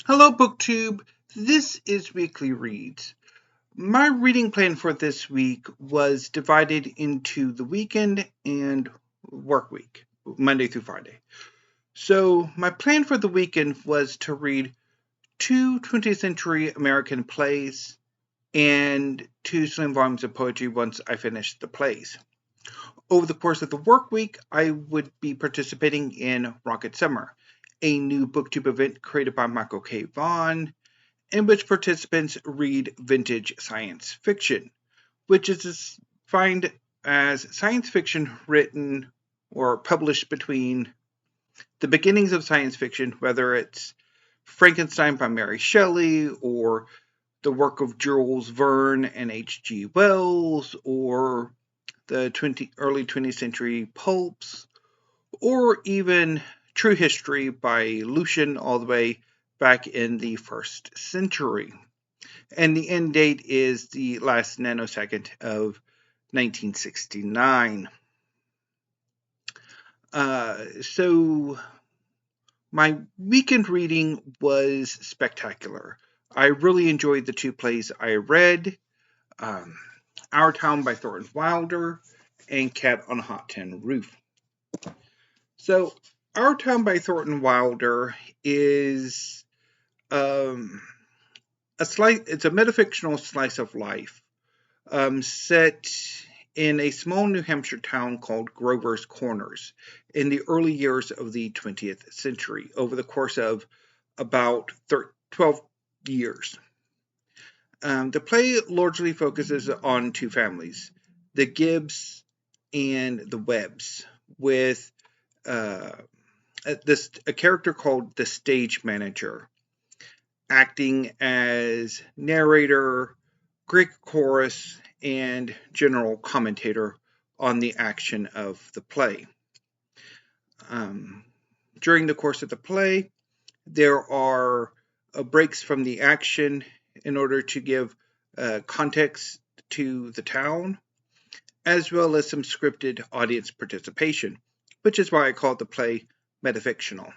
Hello, BookTube. This is Weekly Reads. My reading plan for this week was divided into the weekend and work week, Monday through Friday. So, my plan for the weekend was to read two 20th century American plays and two slim volumes of poetry once I finished the plays. Over the course of the work week, I would be participating in Rocket Summer, a new BookTube event created by Michael K. Vaughan, in which participants read vintage science fiction, which is defined as science fiction written or published between the beginnings of science fiction, whether it's Frankenstein by Mary Shelley or the work of Jules Verne and H.G. Wells, or the early 20th century pulps, or even true history by Lucian all the way back in the first century. And the end date is the last nanosecond of 1969. So my weekend reading was spectacular. I really enjoyed the two plays I read, Our Town by Thornton Wilder and Cat on a Hot Tin Roof. So Our Town by Thornton Wilder is it's a metafictional slice of life set in a small New Hampshire town called Grover's Corners in the early years of the 20th century, over the course of about 12 years. The play largely focuses on two families, the Gibbs and the Webbs, with a character called the stage manager, acting as narrator, Greek chorus, and general commentator on the action of the play. During the course of the play, there are breaks from the action in order to give context to the town, as well as some scripted audience participation, which is why I call the play metafictional.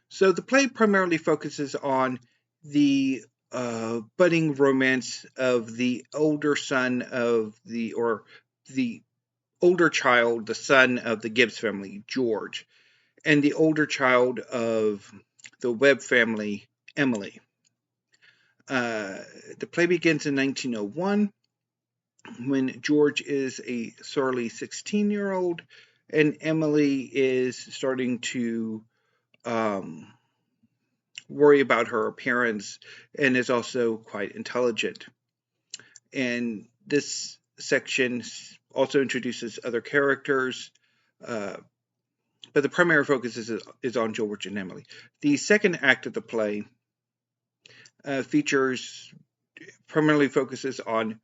So the play primarily focuses on the budding romance of the older son of the older child, the son of the Gibbs family, George, and the older child of the Webb family, Emily. The play begins in 1901 when George is a surly 16-year-old and Emily is starting to worry about her appearance and is also quite intelligent. And this section also introduces other characters, but the primary focus is on George and Emily. The second act of the play primarily focuses on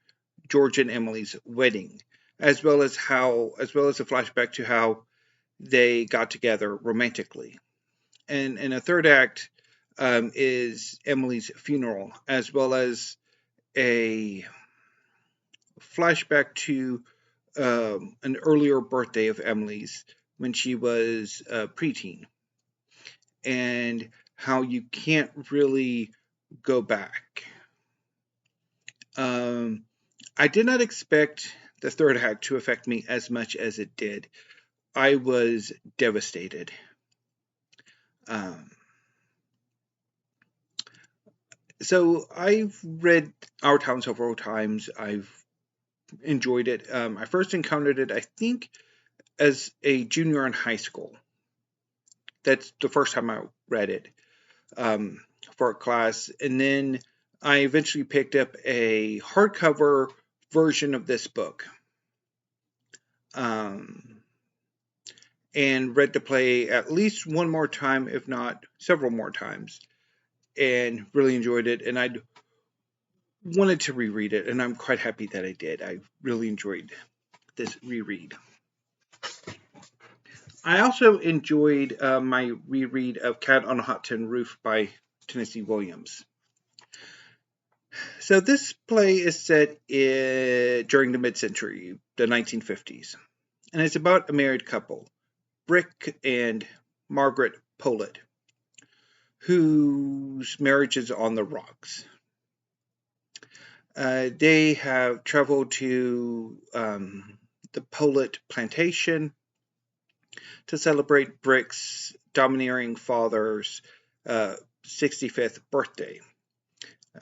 George and Emily's wedding, as well as a flashback to how they got together romantically. And a third act is Emily's funeral, as well as a flashback to an earlier birthday of Emily's when she was a preteen, and how you can't really go back. I did not expect the third act to affect me as much as it did. I was devastated. So I've read Our Town several times. I've enjoyed it. I first encountered it, I think, as a junior in high school. That's the first time I read it for a class. And then I eventually picked up a hardcover version of this book and read the play at least one more time, if not several more times, and really enjoyed it. And I wanted to reread it, and I'm quite happy that I did. I really enjoyed this reread. I also enjoyed my reread of Cat on a Hot Tin Roof by Tennessee Williams. So this play is set during the mid-century, the 1950s, and it's about a married couple, Brick and Margaret Pollitt, whose marriage is on the rocks. They have traveled to the Polet plantation to celebrate Brick's domineering father's 65th birthday.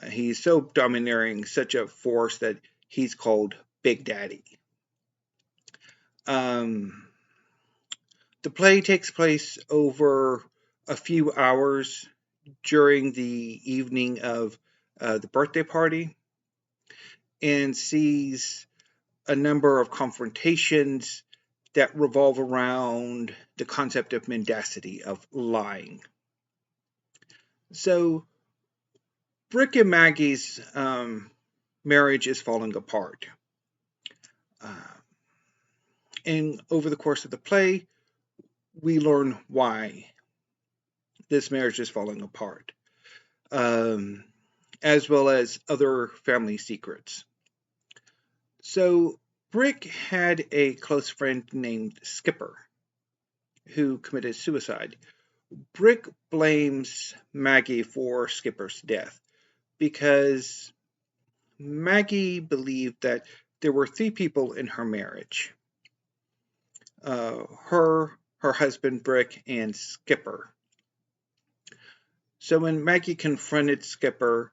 He's so domineering, such a force that he's called Big Daddy. The play takes place over a few hours during the evening of the birthday party and sees a number of confrontations that revolve around the concept of mendacity, of lying. So Brick and Maggie's marriage is falling apart. And over the course of the play, we learn why this marriage is falling apart, as well as other family secrets. So Brick had a close friend named Skipper who committed suicide. Brick blames Maggie for Skipper's death because Maggie believed that there were 3 people in her marriage. Her husband Brick, and Skipper. So when Maggie confronted Skipper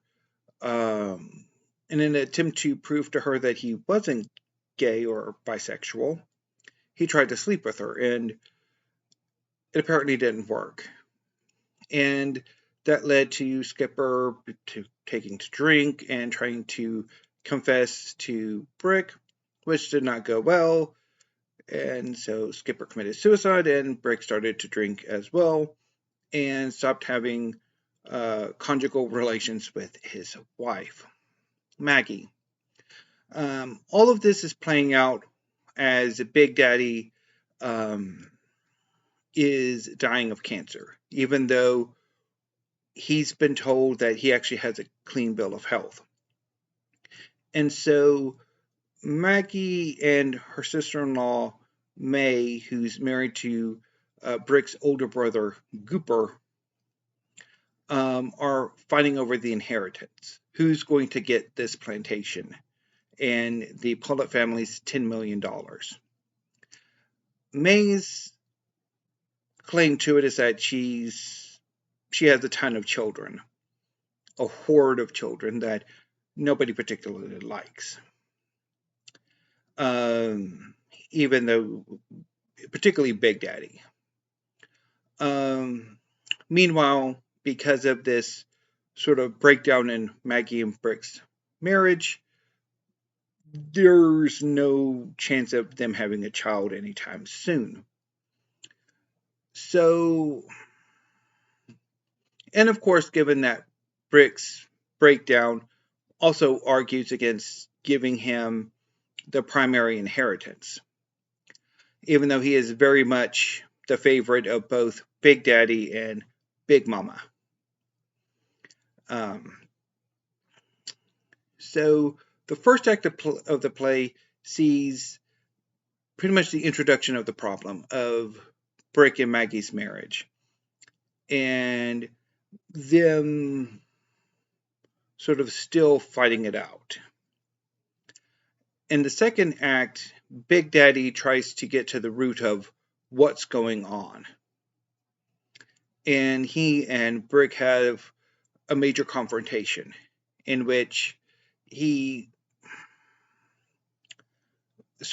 in an attempt to prove to her that he wasn't gay or bisexual, he tried to sleep with her, and it apparently didn't work. And that led to Skipper taking to drink and trying to confess to Brick, which did not go well. And so Skipper committed suicide, and Brick started to drink as well and stopped having conjugal relations with his wife, Maggie. All of this is playing out as Big Daddy is dying of cancer, even though he's been told that he actually has a clean bill of health. And so Maggie and her sister-in-law, May, who's married to Brick's older brother, Gooper, are fighting over the inheritance. Who's going to get this plantation and the Pollitt family's $10 million? May's claim to it is that she has a ton of children, a horde of children that nobody particularly likes. Even though, particularly Big Daddy. Meanwhile, because of this sort of breakdown in Maggie and Brick's marriage, there's no chance of them having a child anytime soon. So, and of course, given that Brick's breakdown also argues against giving him the primary inheritance, even though he is very much the favorite of both Big Daddy and Big Mama. So the first act of the play sees pretty much the introduction of the problem of Brick and Maggie's marriage, and them sort of still fighting it out. In the second act, Big Daddy tries to get to the root of what's going on. And he and Brick have a major confrontation in which he I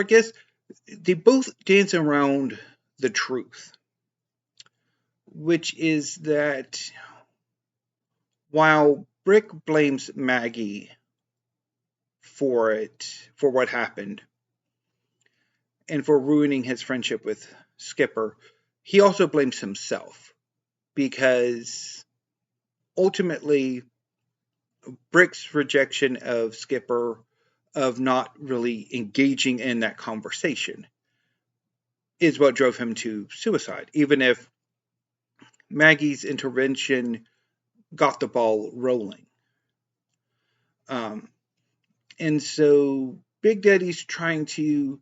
guess, they both dance around the truth, which is that while Brick blames Maggie for what happened, and for ruining his friendship with Skipper, he also blames himself, because ultimately Brick's rejection of Skipper, of not really engaging in that conversation, is what drove him to suicide, even if Maggie's intervention got the ball rolling. And so Big Daddy's trying to,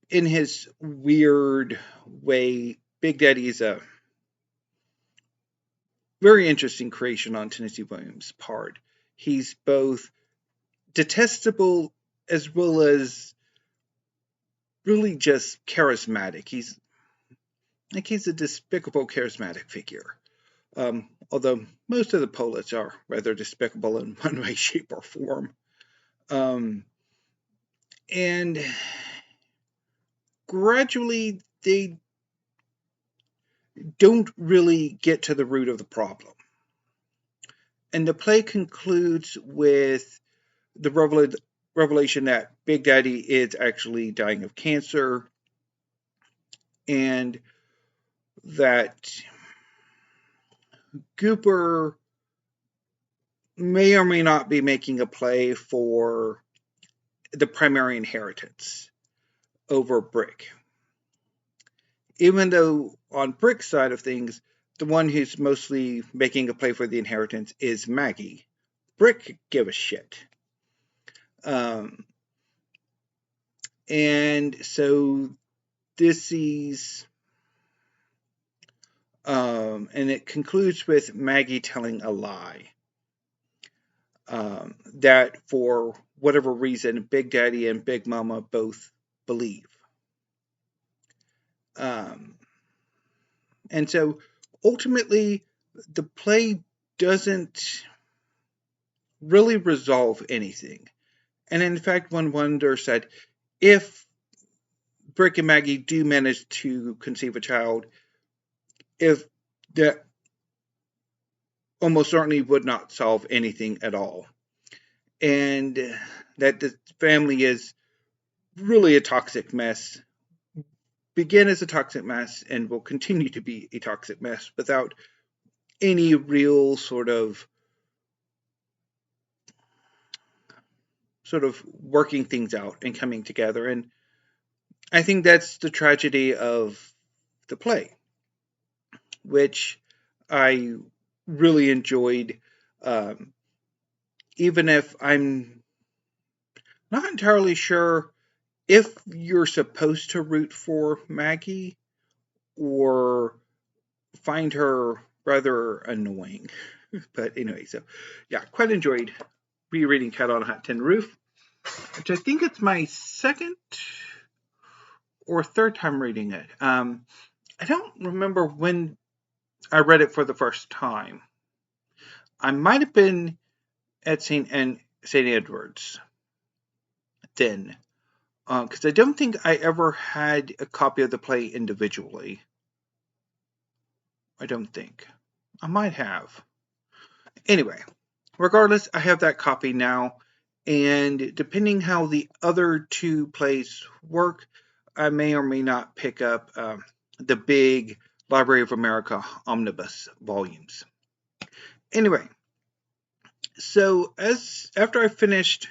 in his weird way, Big Daddy is a very interesting creation on Tennessee Williams' part. He's both detestable as well as really just charismatic. He's a despicable, charismatic figure. Although most of the poets are rather despicable in one way, shape, or form. And gradually, they don't really get to the root of the problem. And the play concludes with the revelation that Big Daddy is actually dying of cancer, and that Gooper may or may not be making a play for the primary inheritance over Brick. Even though on Brick's side of things, the one who's mostly making a play for the inheritance is Maggie. Brick could give a shit. And so this is, and it concludes with Maggie telling a lie. That for whatever reason, Big Daddy and Big Mama both believe. And so ultimately, the play doesn't really resolve anything. And in fact, one wonders that if Brick and Maggie do manage to conceive a child, if that almost certainly would not solve anything at all. And that the family is really a toxic mess, began as a toxic mess and will continue to be a toxic mess without any real sort of working things out and coming together. And I think that's the tragedy of the play, which I really enjoyed, even if I'm not entirely sure if you're supposed to root for Maggie or find her rather annoying. But anyway, so yeah, quite enjoyed rereading Cat on a Hot Tin Roof, which I think it's my second or third time reading it. I don't remember when I read it for the first time. I might have been at St. Edward's then, because I don't think I ever had a copy of the play individually. I don't think. I might have. Anyway, regardless, I have that copy now, and depending how the other two plays work, I may or may not pick up the big Library of America omnibus volumes. Anyway, so after I finished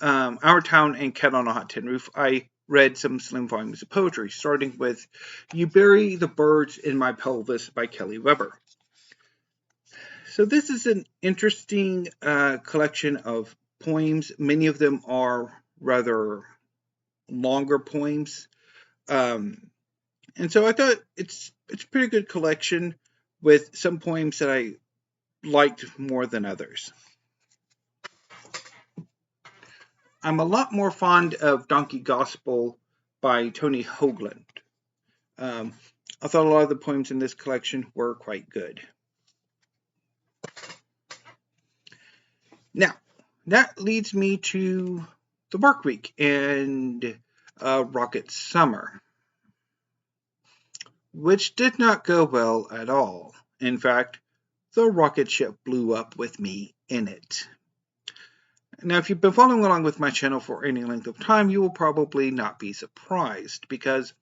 Our Town and Cat on a Hot Tin Roof, I read some slim volumes of poetry, starting with You Bury the Birds in My Pelvis by Kelly Weber. So this is an interesting collection of poems. Many of them are rather longer poems. And so I thought it's a pretty good collection with some poems that I liked more than others. I'm a lot more fond of Donkey Gospel by Tony Hoagland. I thought a lot of the poems in this collection were quite good. Now, that leads me to the work week and Rocket Summer, which did not go well at all. In fact, the rocket ship blew up with me in it. Now, if you've been following along with my channel for any length of time, you will probably not be surprised, because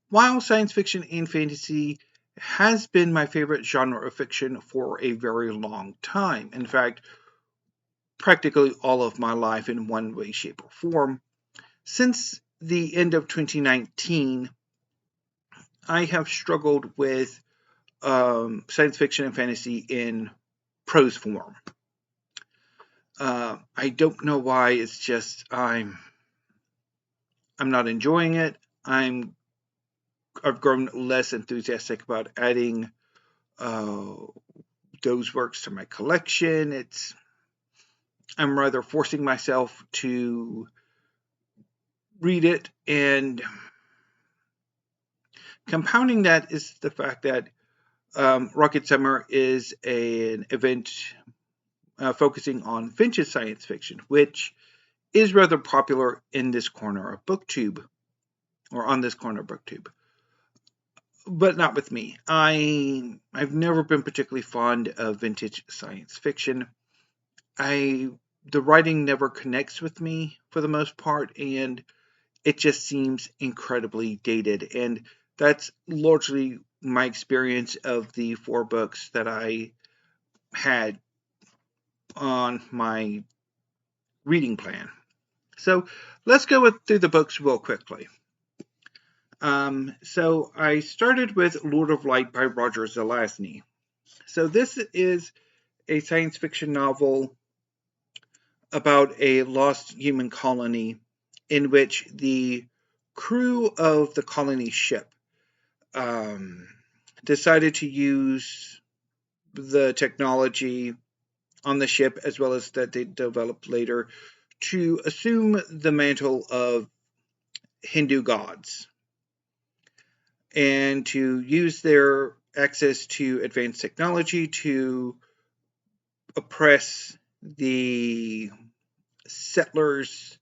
while science fiction and fantasy has been my favorite genre of fiction for a very long time, in fact, practically all of my life in one way, shape, or form, since the end of 2019, I have struggled with science fiction and fantasy in prose form. I don't know why. It's just I'm not enjoying it. I'm I've grown less enthusiastic about adding those works to my collection. I'm rather forcing myself to read it, and compounding that is the fact that Rocket Summer is an event focusing on vintage science fiction, which is rather popular in this corner of BookTube, or on this corner of BookTube, but not with me. I've never been particularly fond of vintage science fiction. The writing never connects with me for the most part, and it just seems incredibly dated. And that's largely my experience of the 4 books that I had on my reading plan. So let's go through the books real quickly. So I started with Lord of Light by Roger Zelazny. So this is a science fiction novel about a lost human colony in which the crew of the colony ship decided to use the technology on the ship, as well as that they developed later, to assume the mantle of Hindu gods and to use their access to advanced technology to oppress the settlers'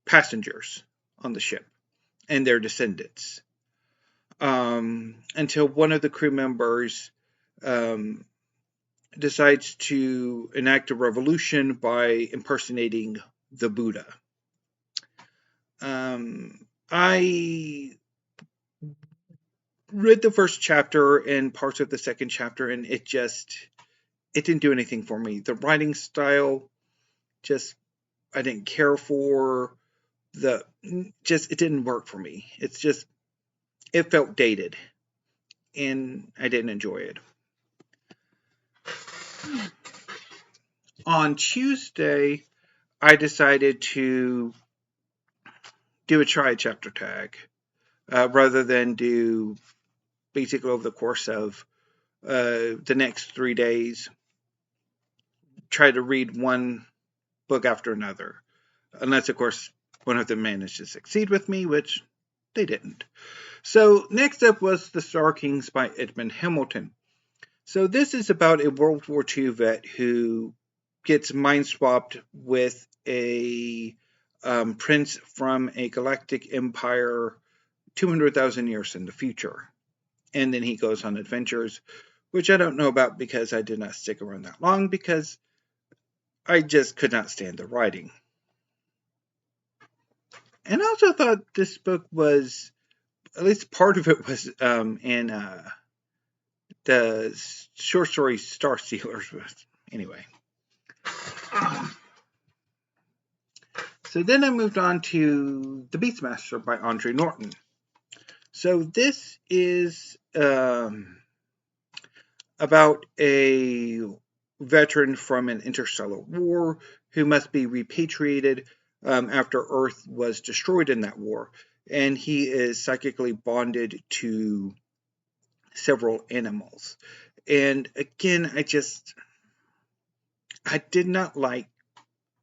passengers on the ship and their descendants, until one of the crew members decides to enact a revolution by impersonating the Buddha. I read the first chapter and parts of the second chapter, and it didn't do anything for me. The writing style, I didn't care for. It didn't work for me. It felt dated, and I didn't enjoy it. On Tuesday, I decided to do a try chapter tag rather than do basically over the course of the next 3 days, try to read one book after another. Unless, of course, one of them managed to succeed with me, which they didn't. So next up was The Star Kings by Edmond Hamilton. So this is about a World War II vet who gets mind swapped with a prince from a galactic empire 200,000 years in the future. And then he goes on adventures, which I don't know about because I did not stick around that long, because I just could not stand the writing. And I also thought this book was, at least part of it was in the short story Star Stealers. Anyway. So then I moved on to The Beastmaster by Andre Norton. So this is about a veteran from an interstellar war who must be repatriated after Earth was destroyed in that war. And he is psychically bonded to several animals. And again, I did not like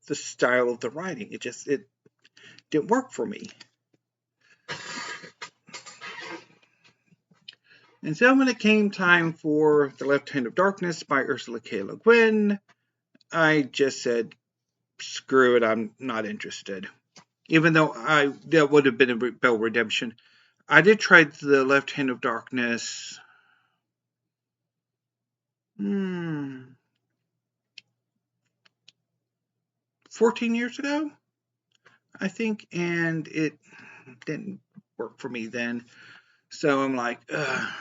the style of the writing. It didn't work for me. And so when it came time for The Left Hand of Darkness by Ursula K. LeGuin, I just said, screw it, I'm not interested. Even though that would have been a Bell redemption. I did try The Left Hand of Darkness 14 years ago, I think, and it didn't work for me then. So I'm like, ugh.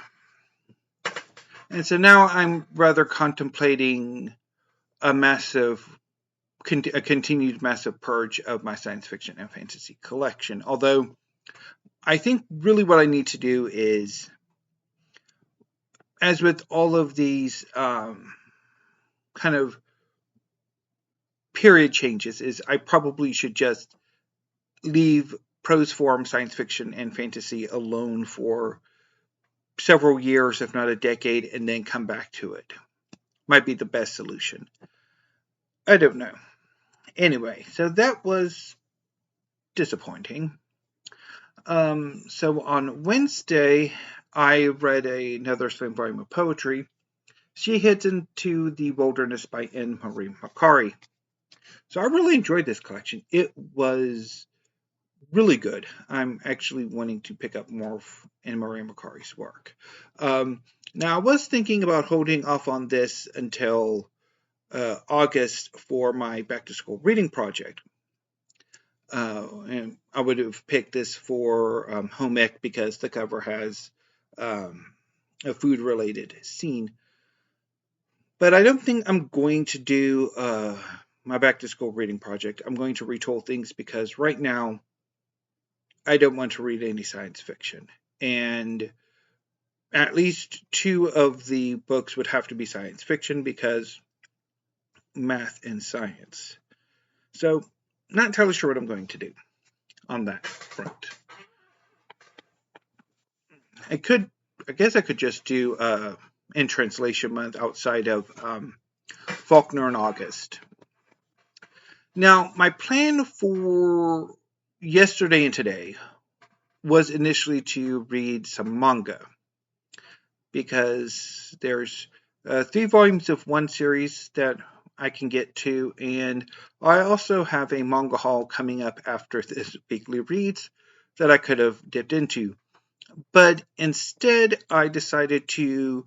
And so now I'm rather contemplating a continued massive purge of my science fiction and fantasy collection. Although I think really what I need to do is, as with all of these kind of period changes, is I probably should just leave prose form science fiction and fantasy alone for several years, if not a decade, and then come back to it. Might be the best solution. I don't know. Anyway, so that was disappointing. So on Wednesday, I read another slim volume of poetry. She Heads into the Wilderness by Edmond Macari. So I really enjoyed this collection. It was really good. I'm actually wanting to pick up more of Anne-Marie Macari's work. Now, I was thinking about holding off on this until August for my back-to-school reading project. And I would have picked this for home ec because the cover has a food-related scene. But I don't think I'm going to do my back-to-school reading project. I'm going to retool things because right now I don't want to read any science fiction. And at least 2 of the books would have to be science fiction because math and science. So, not entirely sure what I'm going to do on that front. I guess I could just do in translation month outside of Faulkner in August. Now, my plan for yesterday and today was initially to read some manga because there's 3 volumes of one series that I can get to, and I also have a manga haul coming up after this weekly reads that I could have dipped into. But instead, I decided to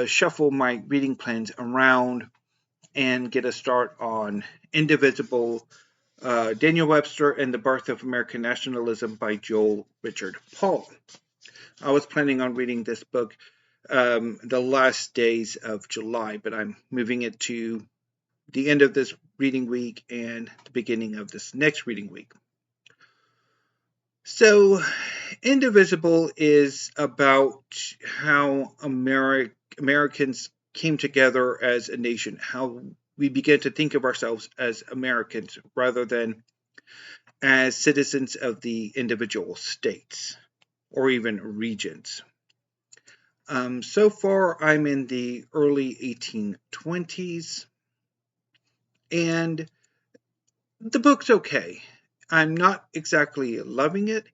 shuffle my reading plans around and get a start on Indivisible, Daniel Webster and the Birth of American Nationalism by Joel Richard Paul. I was planning on reading this book the last days of July, but I'm moving it to the end of this reading week and the beginning of this next reading week. So, Indivisible is about how Americans came together as a nation, how we began to think of ourselves as Americans rather than as citizens of the individual states or even regions. So far, I'm in the early 1820s, and the book's okay. I'm not exactly loving it.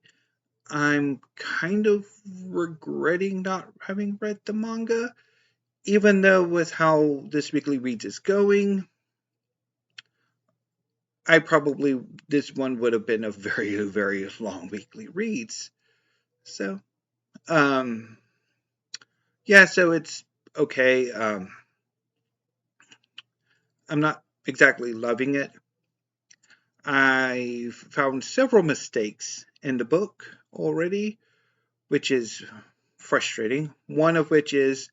I'm kind of regretting not having read the manga, even though with how this weekly reads is going, this one would have been a very, very long weekly reads. So, yeah, so it's okay. I'm not exactly loving it. I found several mistakes in the book already, which is frustrating. One of which is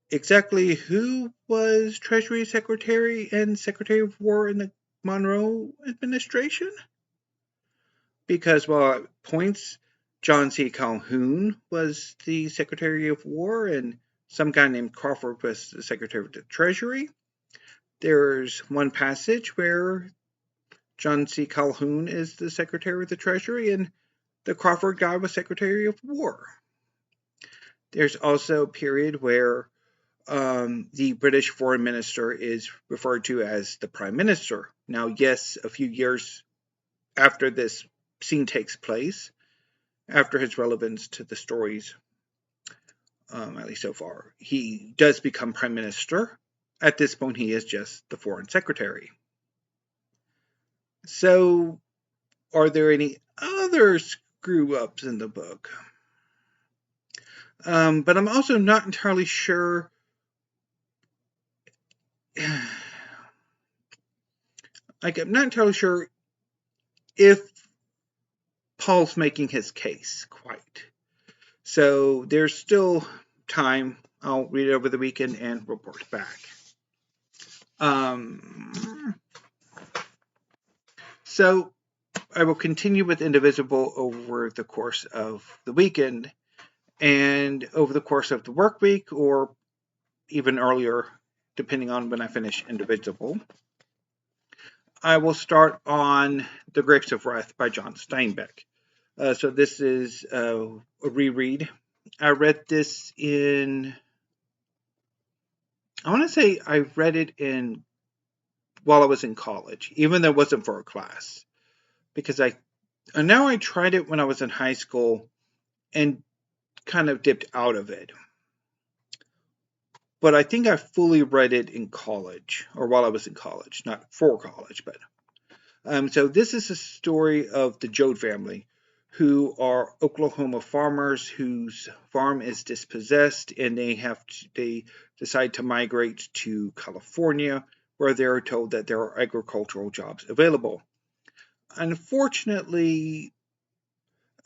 exactly who was Treasury Secretary and Secretary of War in the Monroe administration? Because while at points John C. Calhoun was the Secretary of War and some guy named Crawford was the Secretary of the Treasury, there's one passage where John C. Calhoun is the Secretary of the Treasury and the Crawford guy was Secretary of War. There's also a period where the British foreign minister is referred to as the prime minister. Now, yes, a few years after this scene takes place, after his relevance to the stories, at least so far, he does become prime minister. At this point, he is just the foreign secretary. So, are there any other screw-ups in the book? But I'm also not entirely sure I'm not entirely sure if Paul's making his case quite. So there's still time. I'll read it over the weekend and report back. So I will continue with Indivisible over the course of the weekend and over the course of the work week, or even earlier, depending on when I finish Indivisible. I will start on The Grapes of Wrath by John Steinbeck. So this is a reread. I read this I want to say I read it while I was in college, even though it wasn't for a class. Because and now I tried it when I was in high school and kind of dipped out of it. But I think I fully read it in college, or while I was in college, not for college, but so this is a story of the Joad family, who are Oklahoma farmers whose farm is dispossessed, and they decide to migrate to California, where they're told that there are agricultural jobs available. Unfortunately,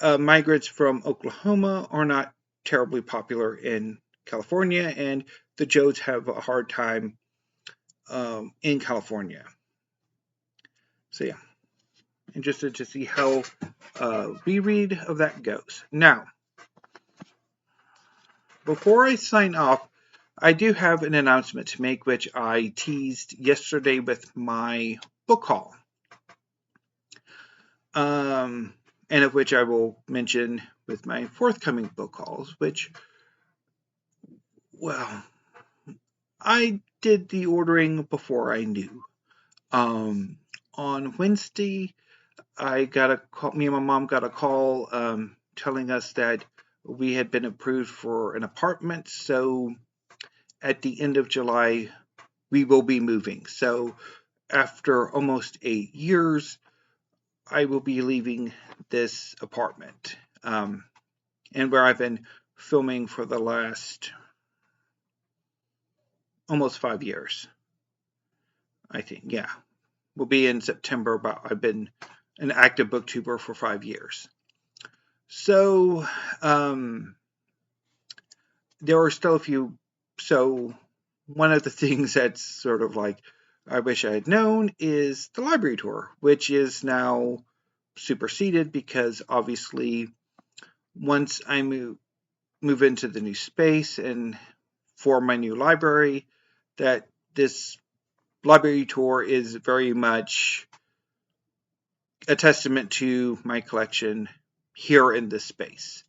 migrants from Oklahoma are not terribly popular in California, and the Joads have a hard time in California. So yeah, interested to see how reread of that goes. Now, before I sign off, I do have an announcement to make, which I teased yesterday with my book haul, and of which I will mention with my forthcoming book hauls, which, well, I did the ordering before I knew. On Wednesday, I got a call. Me and my mom got a call telling us that we had been approved for an apartment. So at the end of July, we will be moving. So after almost 8 years, I will be leaving this apartment, and where I've been filming for the last almost 5 years. I think, yeah. Will be in September, but I've been an active booktuber for 5 years. So there are still a few. So one of the things that's sort of like I wish I had known is the library tour, which is now superseded because obviously once I move into the new space and for my new library, that this library tour is very much a testament to my collection here in this space.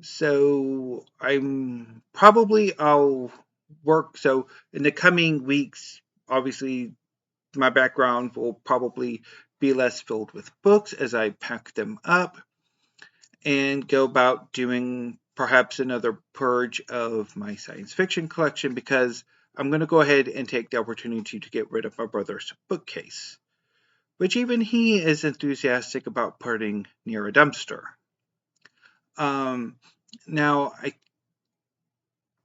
So I'll work. So in the coming weeks, obviously my background will probably be less filled with books as I pack them up and go about doing perhaps another purge of my science fiction collection, because I'm going to go ahead and take the opportunity to get rid of my brother's bookcase, which even he is enthusiastic about putting near a dumpster. Now, I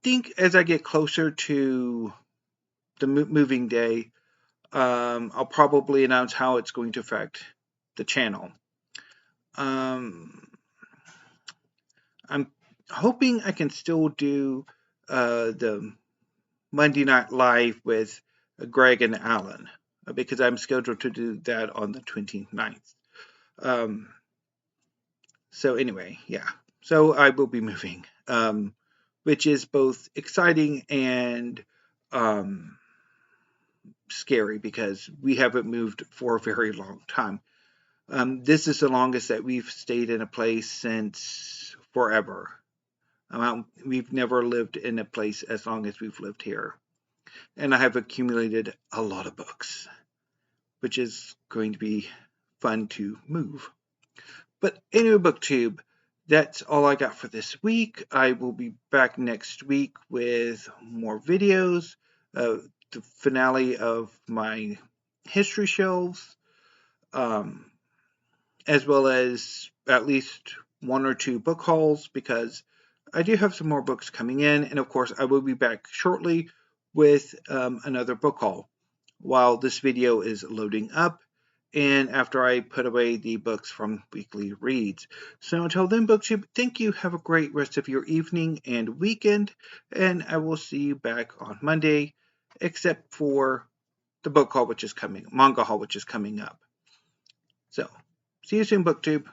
think as I get closer to the moving day, I'll probably announce how it's going to affect the channel. I'm hoping I can still do the Monday Night Live with Greg and Alan, because I'm scheduled to do that on the 29th. So anyway, yeah. So I will be moving, which is both exciting and scary because we haven't moved for a very long time. This is the longest that we've stayed in a place since forever. We've never lived in a place as long as we've lived here. And I have accumulated a lot of books, which is going to be fun to move. But anyway, BookTube, that's all I got for this week. I will be back next week with more videos, the finale of my history shelves, as well as at least 1 or 2 book hauls, because I do have some more books coming in, and of course I will be back shortly with another book haul while this video is loading up and after I put away the books from weekly reads. So until then, BookTube, thank you. Have a great rest of your evening and weekend, and I will see you back on Monday, except for the book haul, manga haul, which is coming up. So, see you soon, BookTube.